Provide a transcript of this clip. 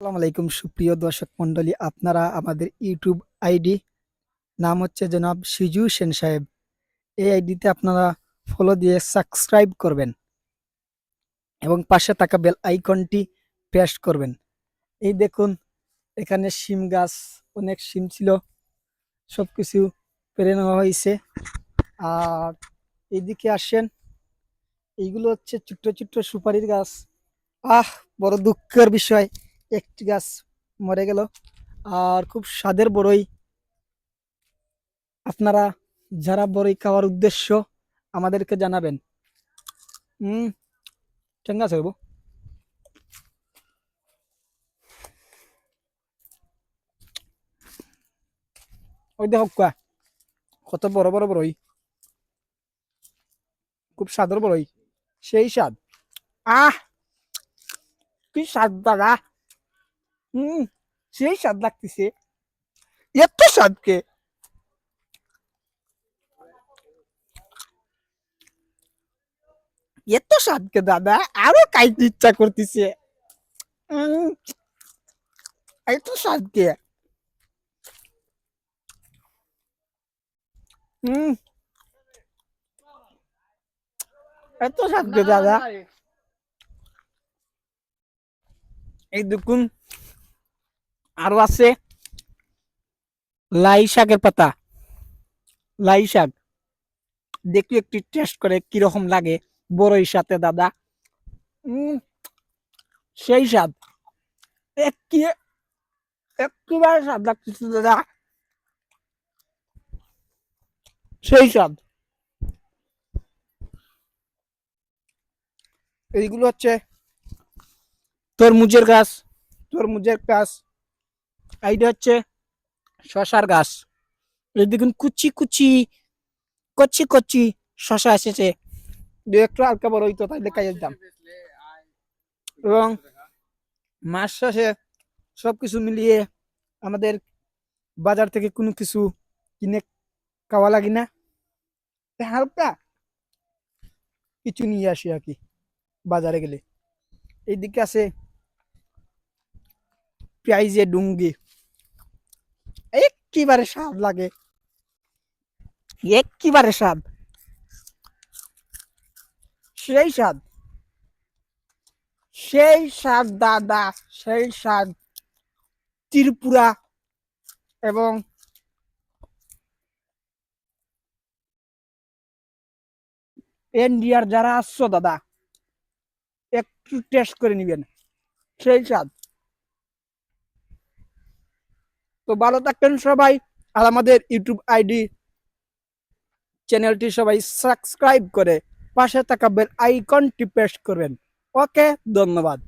আসসালামু আলাইকুম সুপ্রিয় দর্শক মন্ডলী, আপনারা আমাদের ইউটিউব আইডি নাম হচ্ছে জনাব সিজু সেন সাহেব। এই আইডিতে আপনারা ফলো দিয়ে সাবস্ক্রাইব করবেন এবং পাশে থাকা বেল আইকনটি প্রেস করবেন। এই দেখুন, এখানে শিম গাছ, অনেক শিম ছিল, সবকিছু পেরে নেওয়া হয়েছে। আর এইদিকে আসেন, এইগুলো হচ্ছে ছোট্ট ছোট্ট সুপারির গাছ। আহ, বড় দুঃখের বিষয়, একটি গাছ মরে গেল। আর খুব স্বাদের বড়ই। আপনারা যারা বড়ই খাওয়ার উদ্দেশ্য আমাদেরকে জানাবেন। হুম, ঠিক আছে বাবু। ওই দেখো কত বড় বড় বড়ই, খুব স্বাদের বড়ই, সেই স্বাদ। আহ, কি স্বাদ দাদা। হুম, সেই স্বাদ লাগতেছে। এত স্বাদ কে, এত স্বাদ কে দাদা, আরো খাইতে ইচ্ছা করতেছে। উম, এত স্বাদ কে। হুম, এত স্বাদ কে দাদা। এই দেখুন, আরো আছে লাই শাকের পাতা। লাই শাক দেখি একটু টেস্ট করে কিরকম লাগে বড়ই সাথে দাদা। উম, সেই স্বাদ। এক- একেবারে স্বাদ লাগতেছে দাদা, সেই স্বাদ। এইগুলো হচ্ছে তরমুজের গাছ, তরমুজের গাছ। এইটা হচ্ছে শশার গাছ। এই দেখুন, কুচি কুচি কচি কচি শশা এসেছে। দু একটু হালকা বড় হইতো তাইলে খাই যেতাম। এবং মাস শেষে সবকিছু মিলিয়ে আমাদের বাজার থেকে কোনো কিছু কিনে খাওয়া লাগে না, হালকা কিছু নিয়ে আসি আর কি বাজারে গেলে। এইদিকে আছে পেঁয়াজে ডুঙ্গি, একেবারে স্বাদ লাগে, একেবারে স্বাদ, সেই স্বাদ, সেই স্বাদ দাদা, সেই স্বাদ। ত্রিপুরা এবং ইন্ডিয়ার যারা আসছো দাদা, একটু টেস্ট করে নিবেন, সেই স্বাদ। তো ভালো থাকবেন সবাই। আর আমাদের ইউটিউব আইডি চ্যানেলটি সবাই সাবস্ক্রাইব করে পাশে থাকা বেল আইকনটি প্রেস করবেন। ওকে, ধন্যবাদ।